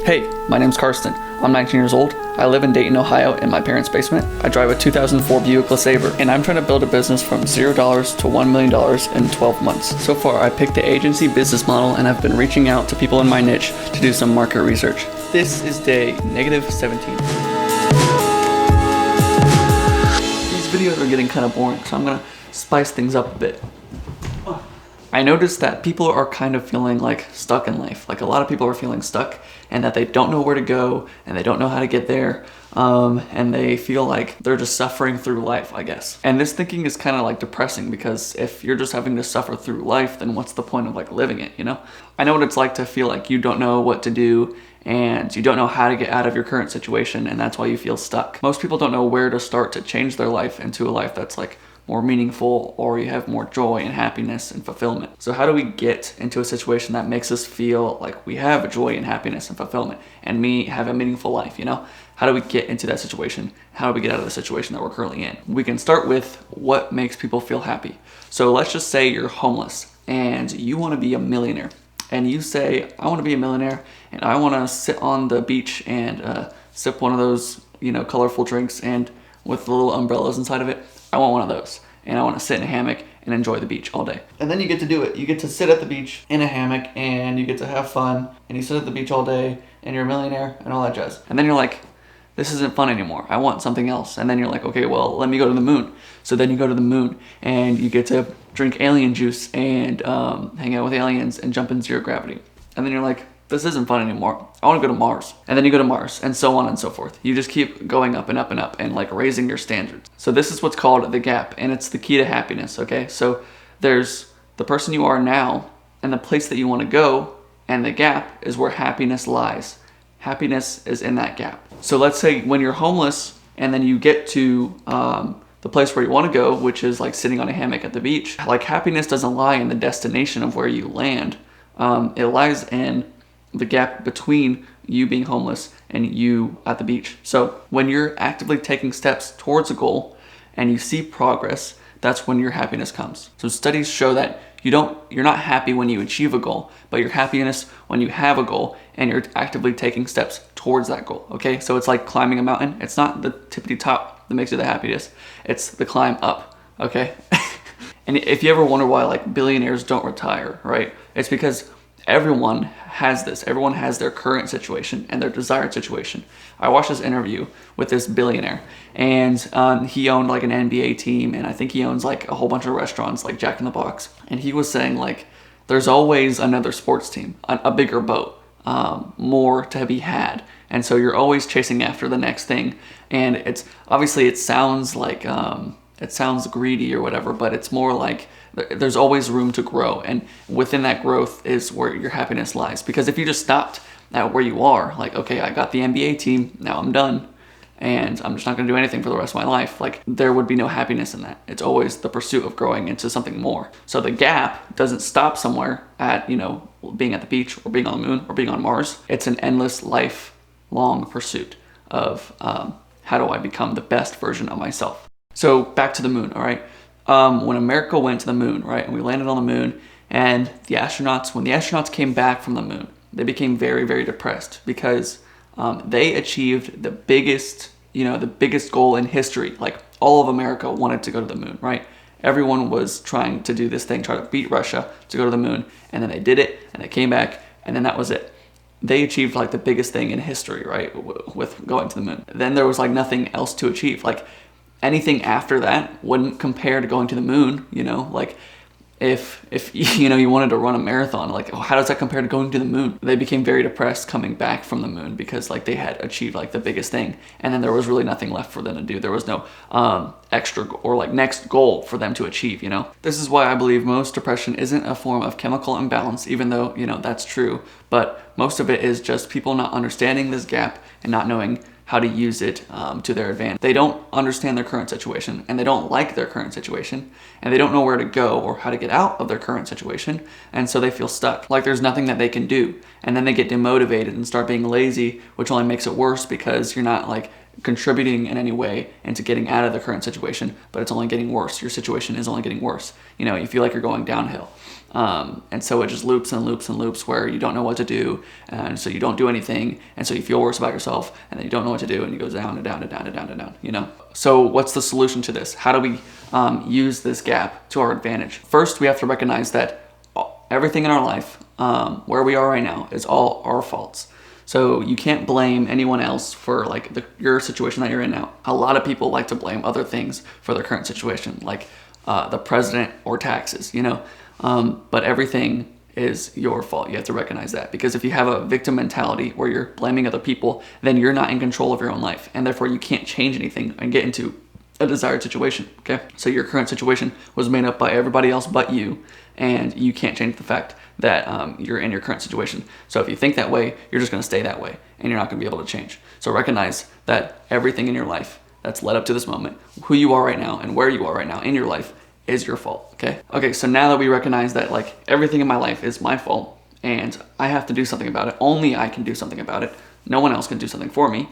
Hey, my name's Karsten. I'm 19 years old. I live in Dayton, Ohio in my parents' basement. I drive a 2004 Buick LeSabre, and I'm trying to build a business from $0 to $1 million in 12 months. So far, I picked the agency business model, and I've been reaching out to people in my niche to do some market research. This is day -17. These videos are getting kind of boring, so I'm gonna spice things up a bit. I noticed that people are kind of feeling like stuck in life. Like a lot of people are feeling stuck and that they don't know where to go and they don't know how to get there. And they feel like they're just suffering through life, I guess. And this thinking is kind of like depressing because if you're just having to suffer through life, then what's the point of like living it, you know? I know what it's like to feel like you don't know what to do and you don't know how to get out of your current situation, and that's why you feel stuck. Most people don't know where to start to change their life into a life that's like more meaningful, or you have more joy and happiness and fulfillment. So how do we get into a situation that makes us feel like we have joy and happiness and fulfillment and have a meaningful life, you know? How do we get into that situation? How do we get out of the situation that we're currently in? We can start with what makes people feel happy. So let's just say you're homeless and you want to be a millionaire. And you say, I want to be a millionaire and I want to sit on the beach and sip one of those, you know, colorful drinks and with the little umbrellas inside of it. I want one of those, and I want to sit in a hammock and enjoy the beach all day. And then you get to do it. You get to sit at the beach in a hammock and you get to have fun, and you sit at the beach all day and you're a millionaire and all that jazz. And then you're like, this isn't fun anymore. I want something else. And then you're like, okay, well, let me go to the moon. So then you go to the moon and you get to drink alien juice and hang out with aliens and jump in zero gravity. And then you're like, this isn't fun anymore. I want to go to Mars. And then you go to Mars, and so on and so forth. You just keep going up and up and up and like raising your standards. So this is what's called the gap, and it's the key to happiness, okay? So there's the person you are now and the place that you want to go, and the gap is where happiness lies. Happiness is in that gap. So let's say when you're homeless and then you get to the place where you want to go, which is like sitting on a hammock at the beach, like happiness doesn't lie in the destination of where you land. It lies in the gap between you being homeless and you at the beach. So when you're actively taking steps towards a goal and you see progress, that's when your happiness comes. So studies show that you're not happy when you achieve a goal, but your happiness when you have a goal and you're actively taking steps towards that goal, okay? So it's like climbing a mountain. It's not the tippity top that makes you the happiest. It's the climb up, okay? And if you ever wonder why like billionaires don't retire, right? It's because everyone has this. Everyone has their current situation and their desired situation. I watched this interview with this billionaire, and he owned like an NBA team, and I think he owns like a whole bunch of restaurants like Jack in the Box. And he was saying like, there's always another sports team, a bigger boat, more to be had. And so you're always chasing after the next thing. And it's obviously it sounds like, it sounds greedy or whatever, but it's more like there's always room to grow, and within that growth is where your happiness lies. Because if you just stopped at where you are, like, okay, I got the NBA team, now I'm done, and I'm just not gonna do anything for the rest of my life, like there would be no happiness in that. It's always the pursuit of growing into something more. So the gap doesn't stop somewhere at, you know, being at the beach or being on the moon or being on Mars. It's an endless lifelong pursuit of how do I become the best version of myself. So back to the moon, all right? When America went to the moon, right, and we landed on the moon, and when the astronauts came back from the moon, they became very, very depressed because they achieved the biggest goal in history. Like all of America wanted to go to the moon, right? Everyone was trying to do this thing, try to beat Russia to go to the moon, and then they did it, and they came back, and then that was it. They achieved like the biggest thing in history, right, with going to the moon. Then there was like nothing else to achieve. Like anything after that wouldn't compare to going to the moon, you know? Like if you know you wanted to run a marathon, like how does that compare to going to the moon? They became very depressed coming back from the moon because like they had achieved like the biggest thing, and then there was really nothing left for them to do. There was no extra or like next goal for them to achieve, you know? This is why I believe most depression isn't a form of chemical imbalance, even though, you know, that's true, but most of it is just people not understanding this gap and not knowing how to use it to their advantage. They don't understand their current situation, and they don't like their current situation, and they don't know where to go or how to get out of their current situation, and so they feel stuck, like there's nothing that they can do. And then they get demotivated and start being lazy, which only makes it worse because you're not like contributing in any way into getting out of the current situation, but it's only getting worse. Your situation is only getting worse. You know, you feel like you're going downhill. And so it just loops and loops and loops where you don't know what to do, and so you don't do anything, and so you feel worse about yourself, and then you don't know what to do, and you go down and down and down and down and down, you know? So what's the solution to this? How do we use this gap to our advantage? First, we have to recognize that everything in our life, where we are right now, is all our faults. So you can't blame anyone else for like your situation that you're in now. A lot of people like to blame other things for their current situation, like the president or taxes, you know? But everything is your fault. You have to recognize that, because if you have a victim mentality where you're blaming other people, then you're not in control of your own life, and therefore you can't change anything and get into a desired situation, okay? So your current situation was made up by everybody else but you, and you can't change the fact that you're in your current situation. So if you think that way, you're just gonna stay that way, and you're not gonna be able to change. So recognize that everything in your life that's led up to this moment, who you are right now and where you are right now in your life, is your fault, okay? Okay, so now that we recognize that like everything in my life is my fault and I have to do something about it, only I can do something about it, no one else can do something for me,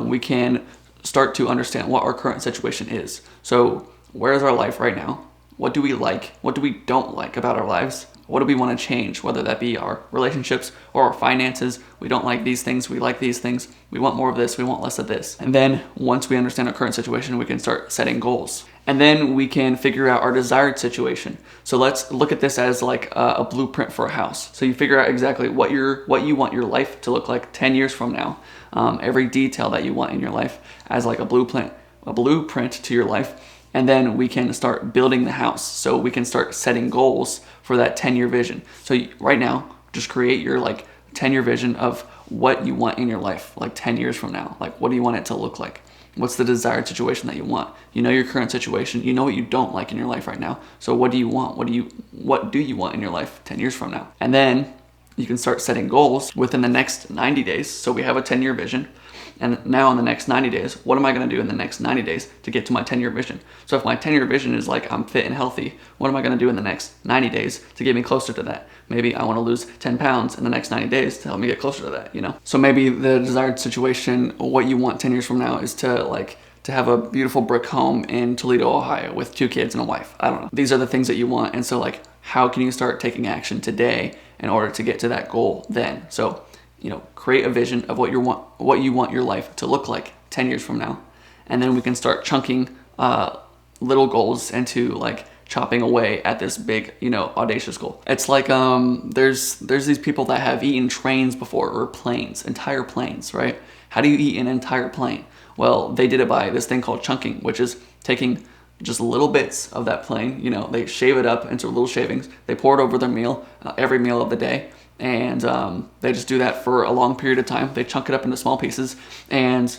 we can start to understand what our current situation is. So where is our life right now? What do we like? What do we don't like about our lives? What do we want to change? Whether that be our relationships or our finances. We don't like these things, we like these things. We want more of this, we want less of this. And then once we understand our current situation, we can start setting goals. And then we can figure out our desired situation. So let's look at this as like a blueprint for a house. So you figure out exactly what you want your life to look like 10 years from now. Every detail that you want in your life as like a blueprint to your life. And then we can start building the house. So we can start setting goals for that 10-year vision. So right now, just create your like 10-year vision of what you want in your life, like 10 years from now. Like, what do you want it to look like? What's the desired situation that you want? You know your current situation. You know what you don't like in your life right now. So what do you want? What do you want in your life 10 years from now? And then you can start setting goals within the next 90 days. So we have a 10-year vision. And now in the next 90 days, what am I gonna do in the next 90 days to get to my 10-year vision? So if my 10-year vision is like I'm fit and healthy, what am I gonna do in the next 90 days to get me closer to that? Maybe I wanna lose 10 pounds in the next 90 days to help me get closer to that, you know? So maybe the desired situation, what you want 10 years from now is to have a beautiful brick home in Toledo, Ohio with 2 kids and a wife. I don't know. These are the things that you want. And so like, how can you start taking action today in order to get to that goal then? So, you know, create a vision of what you want your life to look like 10 years from now. And then we can start chunking little goals into like chopping away at this big, you know, audacious goal. It's like there's these people that have eaten trains before, or planes, entire planes, right? How do you eat an entire plane? Well, they did it by this thing called chunking, which is taking just little bits of that plane, you know, they shave it up into little shavings, they pour it over their meal, every meal of the day, and they just do that for a long period of time. They chunk it up into small pieces, and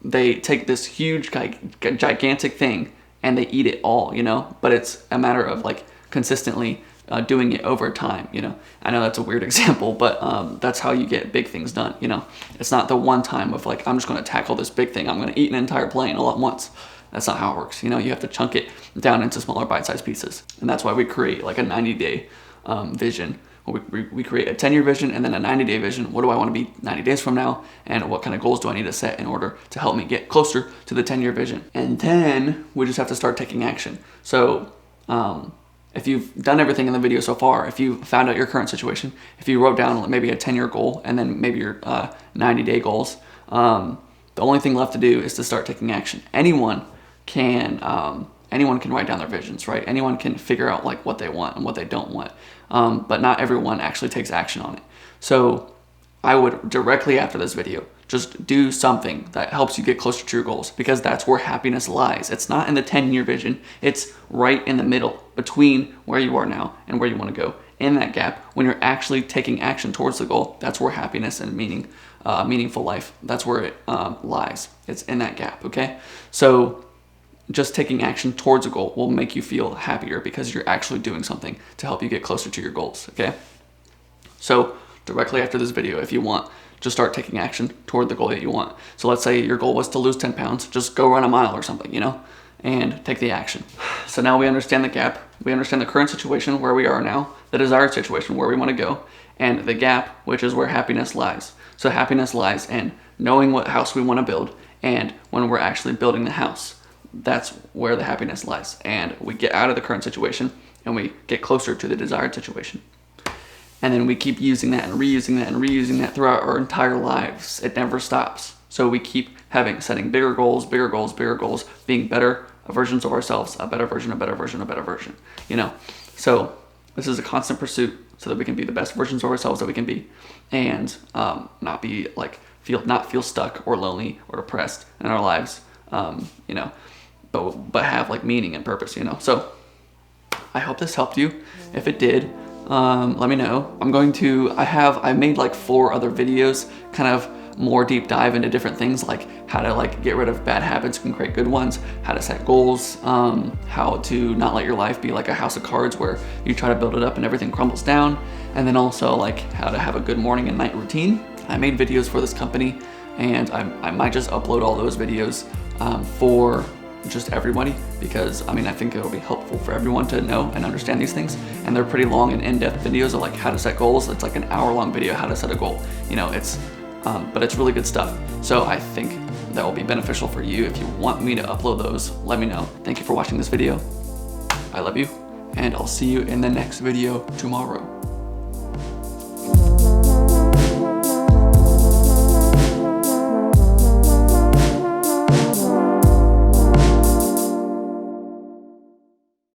they take this huge, gigantic thing, and they eat it all, you know, but it's a matter of like consistently doing it over time, you know. I know that's a weird example, but that's how you get big things done, you know. It's not the one time of like, I'm just gonna tackle this big thing, I'm gonna eat an entire plane all at once. That's not how it works, you know. You have to chunk it down into smaller bite-sized pieces. And that's why we create like a 90-day vision. We create a 10-year vision and then a 90-day vision. What do I want to be 90 days from now? And what kind of goals do I need to set in order to help me get closer to the 10-year vision? And then we just have to start taking action. So if you've done everything in the video so far, if you found out your current situation, if you wrote down maybe a 10-year goal and then maybe your 90-day goals, the only thing left to do is to start taking action. Anyone can write down their visions, right? Anyone can figure out like what they want and what they don't want, but not everyone actually takes action on it. So I would directly after this video just do something that helps you get closer to your goals, because that's where happiness lies. It's not in the 10-year vision. It's right in the middle between where you are now and where you want to go. In that gap, when you're actually taking action towards the goal, that's where happiness and meaningful life, that's where it lies. It's in that gap, okay? So just taking action towards a goal will make you feel happier because you're actually doing something to help you get closer to your goals, okay? So directly after this video, if you want, just start taking action toward the goal that you want. So let's say your goal was to lose 10 pounds, just go run a mile or something, you know, and take the action. So now we understand the gap, we understand the current situation where we are now, the desired situation where we want to go, and the gap, which is where happiness lies. So happiness lies in knowing what house we want to build, and when we're actually building the house, that's where the happiness lies. And we get out of the current situation and we get closer to the desired situation. And then we keep using that and reusing that and reusing that throughout our entire lives. It never stops. So we keep setting bigger goals, bigger goals, bigger goals, being better versions of ourselves, a better version, a better version, a better version, you know? So this is a constant pursuit so that we can be the best versions of ourselves that we can be, and not be like, not feel stuck or lonely or depressed in our lives, you know, but have like meaning and purpose, you know? So I hope this helped you. If it did, let me know. I made like 4 other videos, kind of more deep dive into different things, like how to like get rid of bad habits and create good ones, how to set goals, how to not let your life be like a house of cards where you try to build it up and everything crumbles down, and then also like how to have a good morning and night routine. I made videos for this company, and I might just upload all those videos for just everybody, because I mean, I think it'll be helpful for everyone to know and understand these things. And they're pretty long and in-depth videos of like how to set goals. It's like an hour-long video, how to set a goal, you know, but it's really good stuff. So I think that will be beneficial for you. If you want me to upload those, let me know. Thank you for watching this video. I love you, and I'll see you in the next video tomorrow.